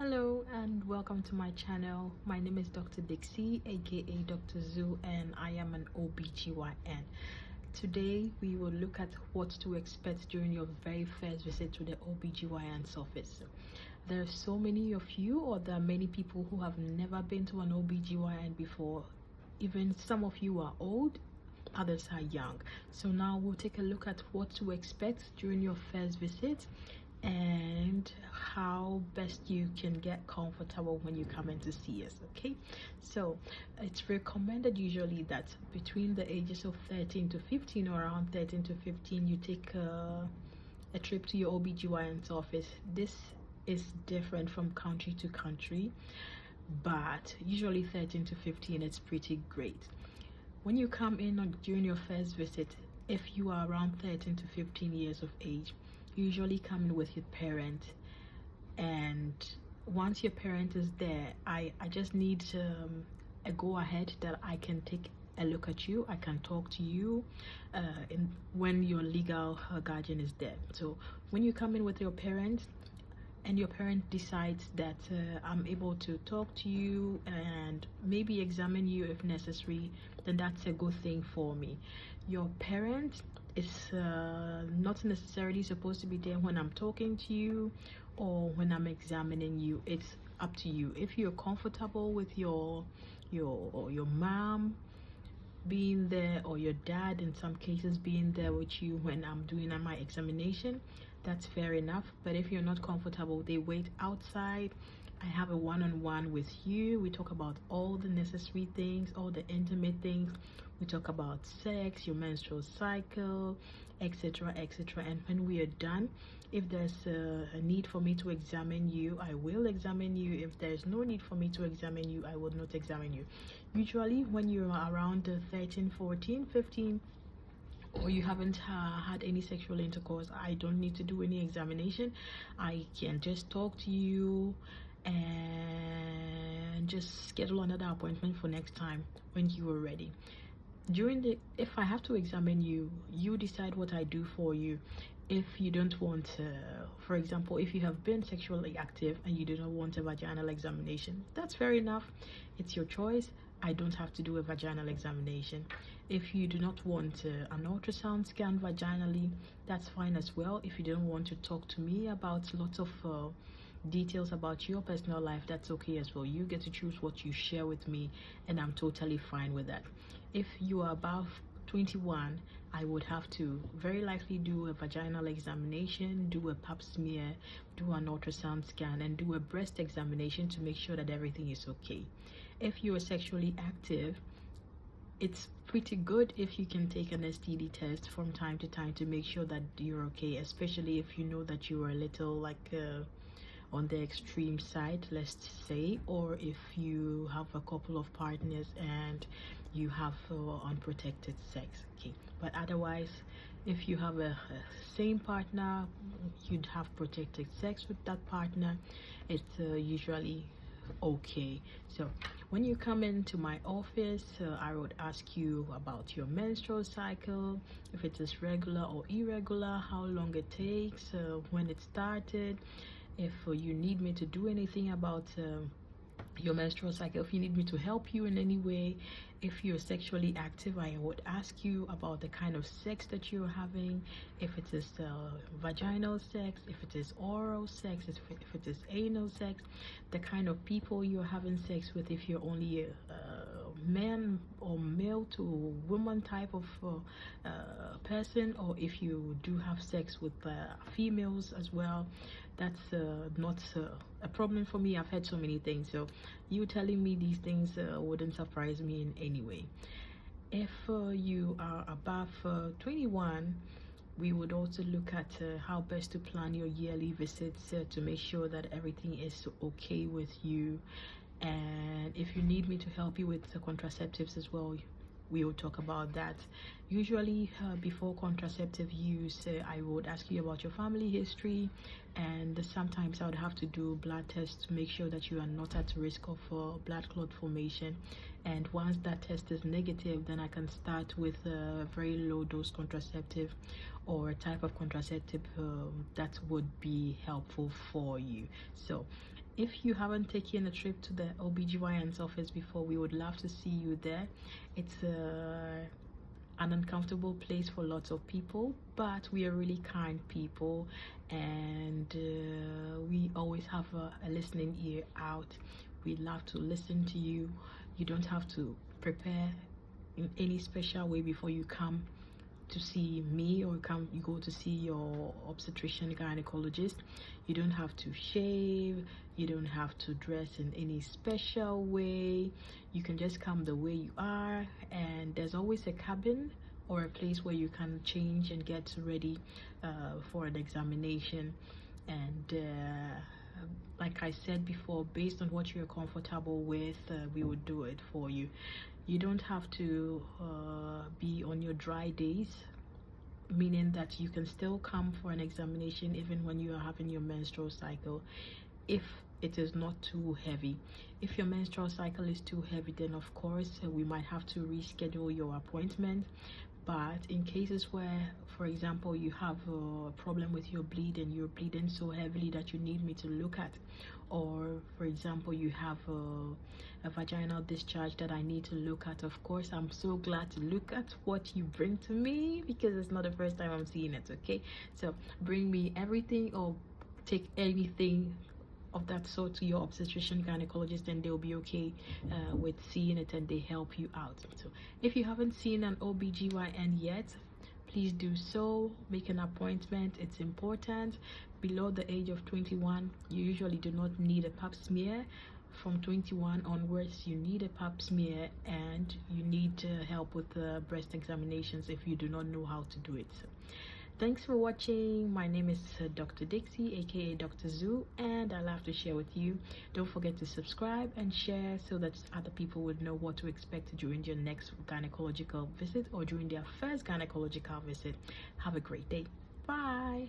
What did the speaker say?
Hello and welcome to my channel. My name is Dr. Dixie, aka Dr. Zoo, and I am an OBGYN. Today we will look at what to expect during your very first visit to the OBGYN's office. There are so many of you, or there are many people who have never been to an OBGYN before. Even some of you are old, others are young. So now we'll take a look at what to expect during your first visit and how best you can get comfortable when you come in to see us. Okay, so it's recommended usually that between the ages of 13 to 15 or around 13 to 15 you take a trip to your OBGYN's office. This is different from country to country, but usually 13 to 15 it's pretty great. When you come in during your first visit, if you are around 13 to 15 years of age, you usually come in with your parent, and once your parent is there, I just need a go ahead that I can take a look at you, I can talk to you when your legal guardian is there. So when you come in with your parent and your parent decides that I'm able to talk to you and maybe examine you if necessary, then that's a good thing for me. Your parent is not necessarily supposed to be there when I'm talking to you or when I'm examining you. It's up to you. If you're comfortable with your mom being there, or your dad in some cases being there with you when I'm doing my examination, that's fair enough. But if you're not comfortable, they wait outside. I have a one-on-one with you. We talk about all the necessary things, all the intimate things. We talk about sex, your menstrual cycle, etc, etc. And when we are done, if there's a need for me to examine you, I will examine you. If there's no need for me to examine you, I will not examine you. Usually when you're around 13, 14, 15, or you haven't had any sexual intercourse, I don't need to do any examination. I can just talk to you and just schedule another appointment for next time when you are ready. If I have to examine you, you decide what I do for you. If you don't want, for example, if you have been sexually active and you do not want a vaginal examination, that's fair enough. It's your choice. I don't have to do a vaginal examination. If you do not want an ultrasound scan vaginally, that's fine as well. If you don't want to talk to me about lots of details about your personal life, that's okay as well. You get to choose what you share with me, and I'm totally fine with that. If you are above 21, I would have to very likely do a vaginal examination, do a pap smear, do an ultrasound scan, and do a breast examination to make sure that everything is okay. If you are sexually active, it's pretty good if you can take an STD test from time to time to make sure that you're okay, especially if you know that you are a little like on the extreme side, let's say, or if you have a couple of partners and you have unprotected sex. Okay, but otherwise, if you have a same partner, you'd have protected sex with that partner, it's usually okay. So when you come into my office, I would ask you about your menstrual cycle, if it is regular or irregular, how long it takes, when it started, if you need me to do anything about your menstrual cycle, if you need me to help you in any way. If you're sexually active, I would ask you about the kind of sex that you're having, if it is vaginal sex, if it is oral sex, if it is anal sex, the kind of people you're having sex with, if you're only a man or male to woman type of person, or if you do have sex with females as well. That's not a problem for me. I've heard so many things, so you telling me these things wouldn't surprise me in any way. If you are above 21, we would also look at how best to plan your yearly visits to make sure that everything is okay with you. And if you need me to help you with the contraceptives as well, we will talk about that. Usually before contraceptive use, I would ask you about your family history, and sometimes I would have to do blood tests to make sure that you are not at risk of blood clot formation. And once that test is negative, then I can start with a very low dose contraceptive or a type of contraceptive that would be helpful for you. So If you haven't taken a trip to the OBGYN's office before, we would love to see you there. It's an uncomfortable place for lots of people, but we are really kind people, and we always have a listening ear out. We love to listen to you. You don't have to prepare in any special way before you come to see me, or you go to see your obstetrician gynecologist. You don't have to shave, you don't have to dress in any special way. You can just come the way you are, and there's always a cabin or a place where you can change and get ready for an examination. And like I said before, based on what you're comfortable with, we would do it for you. You don't have to be on your dry days, meaning that you can still come for an examination even when you are having your menstrual cycle, if it is not too heavy. If your menstrual cycle is too heavy, then of course we might have to reschedule your appointment. But in cases where, for example, you have a problem with your bleed and you're bleeding so heavily that you need me to look at, or for example you have a vaginal discharge that I need to look at, of course I'm so glad to look at what you bring to me, because it's not the first time I'm seeing it. Okay, so bring me everything, or take anything of that sort to your obstetrician gynecologist, and they'll be okay with seeing it, and they help you out. So if you haven't seen an OBGYN yet, please do so. Make an appointment. It's important. Below the age of 21, you usually do not need a pap smear. From 21 onwards, you need a pap smear, and you need help with breast examinations if you do not know how to do it. So, thanks for watching. My name is Dr. Dixie, aka Dr. Zoo, and I love to share with you. Don't forget to subscribe and share so that other people would know what to expect during your next gynecological visit, or during their first gynecological visit. Have a great day. Bye.